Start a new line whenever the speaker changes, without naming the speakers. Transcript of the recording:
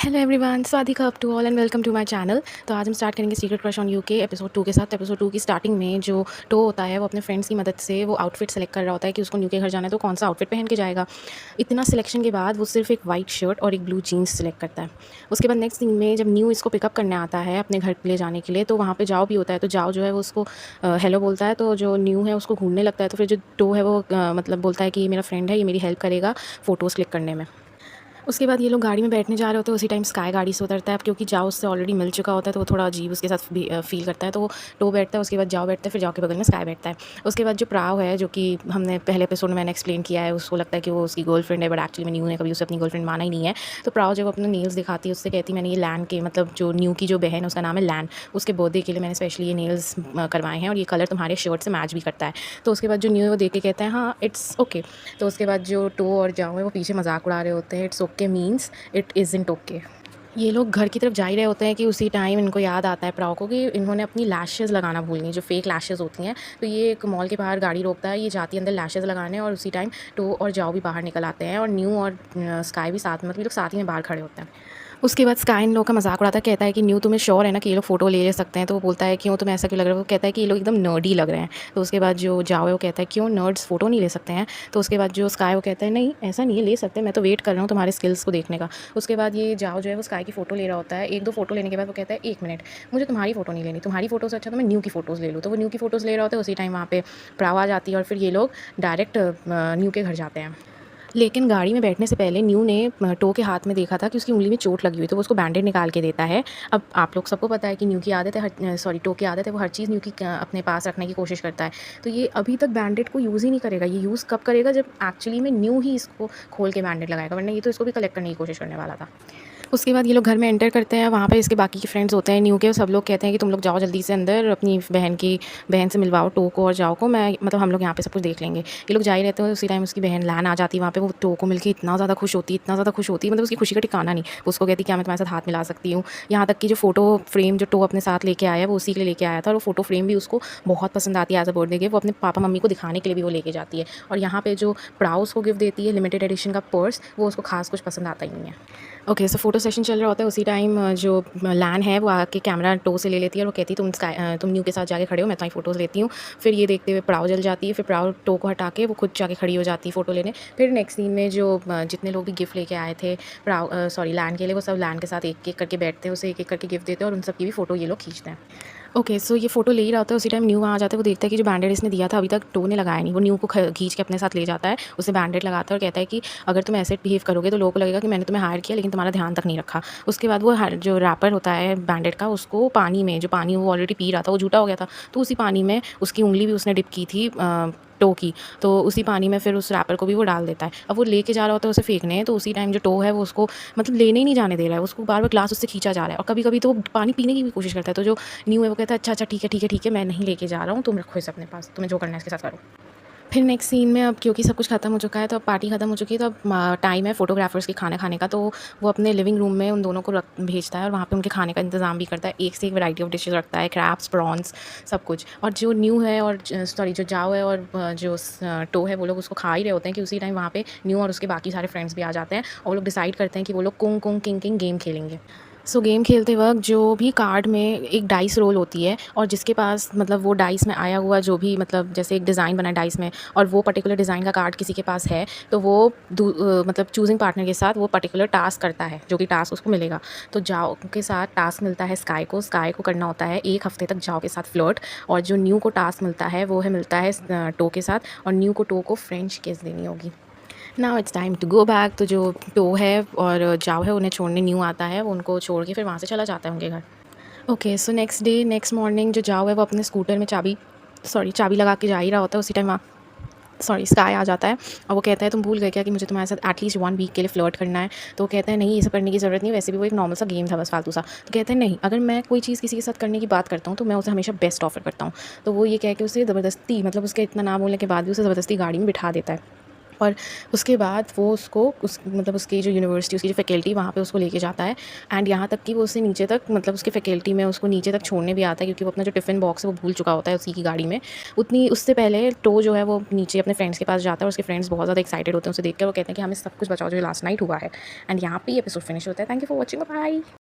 Hello everyone, Swadika up to all and welcome to my channel. तो आज हम start करेंगे secret crush on UK episode 2 के साथ। एपिसोड 2 की स्टार्टिंग में जो टो होता है वो अपने फ्रेंड्स की मदद से वो आउटफिट सेलेक्ट कर रहा होता है कि उसको न्यू के घर जाना है तो कौन सा आउटफिट पहन के जाएगा। इतना सिलेक्शन के बाद वो सिर्फ एक वाइट शर्ट और एक ब्लू जीन्स सेलेक्ट करता है। उसके बाद नेक्स्ट सीन में जब न्यू इसको पिकअप करने आता है अपने घर ले जाने के लिए, तो वहाँ पर जाओ भी होता है। तो जाओ जो है वो उसको हेलो बोलता है, तो जो न्यू है उसको घूरने लगता है। तो फिर जो टो है वो मतलब बोलता है कि ये मेरा फ्रेंड है, ये मेरी हेल्प करेगा फ़ोटोज़ क्लिक करने में। उसके बाद ये लोग गाड़ी में बैठने जा रहे होते हैं। उसी टाइम स्काई गाड़ी से उतरता है। अब क्योंकि जाओ उससे ऑलरेडी मिल चुका होता है तो वो थोड़ा अजीब उसके साथ फील करता है, तो वो टो बैठता है। उसके बाद जाओ बैठता है, फिर जाओ के बगल में स्काई बैठता है। उसके बाद जो प्राव है, जो कि हमने पहले एपिसोड में मैंने एक्सप्लेन किया है, उसको लगता है कि वो उसकी गर्लफ्रेंड है, बट एक्चुअली में न्यू ने कभी उसे अपनी गर्लफ्रेंड माना ही नहीं है। तो प्राव जब अपने नेल्स दिखाती है उससे कहती है मैंने ये लैन के, मतलब जो न्यू की जो बहन है उसका नाम है लैन, उसके बर्थडे के लिए मैंने स्पेशली ये नेल्स करवाए हैं और ये कलर तुम्हारे शर्ट से मैच भी करता है। तो उसके बाद जो न्यू है वो देख के कहता है हाँ इट्स ओके। तो उसके बाद जो टो और जाओ है वो पीछे मजाक उड़ा रहे होते हैं। It's okay means it isn't okay. ये लोग घर की तरफ जा ही रहे होते हैं कि उसी टाइम इनको याद आता है प्राव को कि इन्होंने अपनी लैशेज़ लगाना भूल गई, जो फेक लैशेज़ होती हैं। तो ये एक मॉल के बाहर गाड़ी रोकता है, ये जाती है अंदर लैशेज़ लगाने, और उसी टाइम टो और जाओ भी बाहर निकल आते हैं और न्यू और स्काई भी साथ में, मतलब ये लोग साथ ही में बाहर खड़े होते हैं। उसके बाद स्काई इन लोग का मजाक उड़ाता है, कहता है कि न्यू तुम्हें श्योर है ना कि ये लोग फ़ोटो ले सकते हैं। तो वो बोलता है क्यों तुम्हें ऐसा क्यों लग रहा है। वो कहता है कि ये लोग एकदम नर्डी लग रहे हैं। तो उसके बाद जो जाओ है वो कहता है क्यों नर्ड्स फ़ोटो नहीं ले सकते हैं। तो उसके बाद जो स्काई वो कहता है नहीं ऐसा नहीं है, ले सकते हैं, मैं तो वेट कर रहा हूँ तुम्हारे स्किल्स को देखने का। उसके बाद ये जाओ जो है वो स्काई की फ़ोटो ले रहा होता है। एक दो फ़ोटो लेने के बाद वो कहता है एक मिनट, मुझे तुम्हारी फ़ोटो नहीं लेनी, तुम्हारी फ़ोटो से अच्छा तो मैं न्यू की फ़ोटोज़ ले लूँ। तो वो न्यू की फ़ोटोज़ ले रहा होता है। उसी टाइम वहाँ पे प्राव आ जाती है और फिर ये लोग डायरेक्ट न्यू के घर जाते हैं। लेकिन गाड़ी में बैठने से पहले न्यू ने टो के हाथ में देखा था कि उसकी उँगली में चोट लगी हुई, तो वो उसको बैंडेज निकाल के देता है। अब आप लोग सबको पता है कि न्यू की आदत है, टो की आदत है, वो हर चीज़ न्यू की अपने पास रखने की कोशिश करता है। तो ये अभी तक बैंडेड को यूज़ ही नहीं करेगा। ये यूज़ कब करेगा, जब एक्चुअली में न्यू ही इसको खोल के बैंडेड लगाएगा, वरना ये तो इसको भी कलेक्ट करने की कोशिश करने वाला था। उसके बाद ये लोग घर में एंटर करते हैं। वहाँ पे इसके बाकी के फ्रेंड्स होते हैं न्यू के, सब लोग कहते हैं कि तुम लोग जाओ जल्दी से अंदर, अपनी बहन से मिलवाओ टो को और जाओ को, मैं मतलब हम लोग यहाँ पे सब कुछ देख लेंगे। ये लोग जा ही रहते हैं। उसी टाइम उसकी बहन लैन आ जाती है वहाँ पे। वो टो को मिलके इतना ज़्यादा खुश होती है, इतना ज़्यादा खुश होती है, मतलब उसकी खुशी का ठिकाना नहीं। वो उसको कहती है क्या मैं तुम्हारे साथ हाथ मिला सकती हूँ। यहाँ तक कि जो फ़ोटो फ्रेम जो टो अपने साथ लेके आया है वो उसी के लिए लेके आया था, और वो फ़ोटो फ्रेम भी उसको बहुत पसंद आती है एज़ अ बर्थडे गिफ्ट। वो अपने पापा मम्मी को दिखाने के लिए भी वो लेके जाती है। और यहाँ पे जो प्राउस को गिफ्ट देती है लिमिटेड एडिशन का पर्स, वो उसको खास कुछ पसंद आता ही नहीं है। ओके, सो फ़ोटो सेशन चल रहा होता है। उसी टाइम जो लैन है वो आके कैमरा टो से ले लेती है और वो कहती है तुम न्यू के साथ जाके खड़े हो, मैं तुम्हारी फ़ोटोज़ लेती हूँ। फिर ये देखते हुए प्राव जल जाती है। फिर प्राव टो को हटा के वो खुद जाके खड़ी हो जाती है फ़ोटो लेने। फिर नेक्स्ट सीन में जो जितने लोग भी गिफ्ट लेके आए थे लैन के लिए, वो सब लैन के साथ एक-एक करके बैठते हैं, उसे एक-एक करके गिफ्ट देते हैं और उन सब की भी फ़ोटो ये लोग खींचते हैं। ओके, सो ये फ़ोटो ले ही रहा होता है। उसी टाइम न्यू वहाँ आ जाता है। वो देखता है कि जो बैंडेड इसने दिया था अभी तक टो ने लगाया नहीं। वो न्यू को खींच के अपने साथ ले जाता है, उसे बैंडेड लगाता है और कहता है कि अगर तुम ऐसे बिहेव करोगे तो लोगों को लगेगा कि मैंने तुम्हें हायर किया लेकिन तुम्हारा ध्यान तक नहीं रखा। उसके बाद वो जो रैपर होता है बैंडेड का, उसको पानी में, जो पानी वो ऑलरेडी पी रहा था वो झूठा हो गया था, तो उसी पानी में उसकी उँगली भी उसने डिप की थी टो की। तो उसी पानी में फिर उस रैपर को भी वो डाल देता है। अब वो लेके जा रहा होता है उसे फेंकने, तो उसी टाइम जो टो है वो उसको मतलब लेने ही नहीं जाने दे रहा है। उसको बार-बार ग्लास उससे खींचा जा रहा है और कभी-कभी तो वो पानी पीने की भी कोशिश करता है। तो जो न्यू है वो कहता है अच्छा, अच्छा ठीक है, ठीक है, ठीक है, मैं नहीं लेके जा रहा हूँ, तुम रखो इसे अपने पास, तुम्हें जो करना है इसके साथ करो। फिर नेक्स्ट सीन में अब क्योंकि सब कुछ खत्म हो चुका है, तो अब पार्टी खत्म हो चुकी है, तो अब टाइम है फ़ोटोग्राफ़र्स के खाना खाने का। तो वो अपने लिविंग रूम में उन दोनों को भेजता है और वहाँ पे उनके खाने का इंतज़ाम भी करता है। एक से एक वैरायटी ऑफ डिशेज़ रखता है, क्रैब्स, प्रॉन्स, सब कुछ। और जो न्यू है और जो जाओ है और टो है, वो लोग उसको खा ही रहे होते हैं कि उसी टाइम वहाँ पे न्यू और उसके बाकी सारे फ्रेंड्स भी आ जाते हैं और वो लोग डिसाइड करते हैं कि वो लोग कुंग कुंग किंग किंग गेम खेलेंगे। सो गेम खेलते वक़्त जो भी कार्ड में एक डाइस रोल होती है और जिसके पास मतलब वो डाइस में आया हुआ जो भी, मतलब जैसे एक डिज़ाइन बना है डाइस में और वो पर्टिकुलर डिज़ाइन का कार्ड किसी के पास है, तो वो मतलब चूज़िंग पार्टनर के साथ वो पर्टिकुलर टास्क करता है, जो कि टास्क उसको मिलेगा। तो जाओ के साथ टास्क मिलता है स्काई को करना होता है 1 हफ़्ते तक जाओ के साथ फ्लर्ट। और जो न्यू को टास्क मिलता है वो है मिलता है टो के साथ, और न्यू को टो को फ्रेंच किस देनी होगी। Now it's time to go back. तो जो टो है और जाओ है उन्हें छोड़ने न्यू आता है, वो उनको छोड़ के फिर वहाँ से चला जाता है उनके घर। ओके, सो नेक्स्ट मॉर्निंग जो जाओ है वो अपने स्कूटर में चाबी लगा के जा ही रहा होता है। उसी टाइम स्काई आ जाता है और वो कहता है तुम भूल गए क्या कि मुझे तुम्हारे साथ एटलीस्ट 1 वीक के लिए फ्लर्ट करना है। तो वो कहता है नहीं, ये सब करने की ज़रूरत नहीं है, वैसे भी वो एक नॉर्मल सा गेम था, बस फालतू सा। तो कहता है नहीं, अगर मैं कोई चीज़ किसी के साथ करने की बात करता हूँ तो मैं उसे हमेशा बेस्ट ऑफ़र करता हूँ। तो वो ये कह के उसे ज़बरदस्ती, मतलब उसके इतना ना बोलने के बाद भी उसे ज़बरदस्ती गाड़ी में बिठा देता है और उसके बाद वो उसको मतलब उसकी जो यूनिवर्सिटी, उसकी जो फैकल्टी वहाँ पे उसको लेके जाता है एंड यहाँ तक कि वो उसे नीचे तक, मतलब उसके फैकल्टी में उसको नीचे तक छोड़ने भी आता है, क्योंकि वो अपना जो टिफ़िन बॉक्स है वो भूल चुका होता है उसी की गाड़ी में। उतनी उससे पहले टो जो है वो नीचे अपने फ्रेंड्स के पास जाता है और उसके फ्रेंड्स बहुत ज़्यादा एक्साइटेड होते हैं उसे देख कर। वो कहते हैं कि हमें सब कुछ बचाओ जो लास्ट नाइट हुआ है। एंड यहाँ पे एपिसोड फिनिश होता है। Thank you for watching, bye.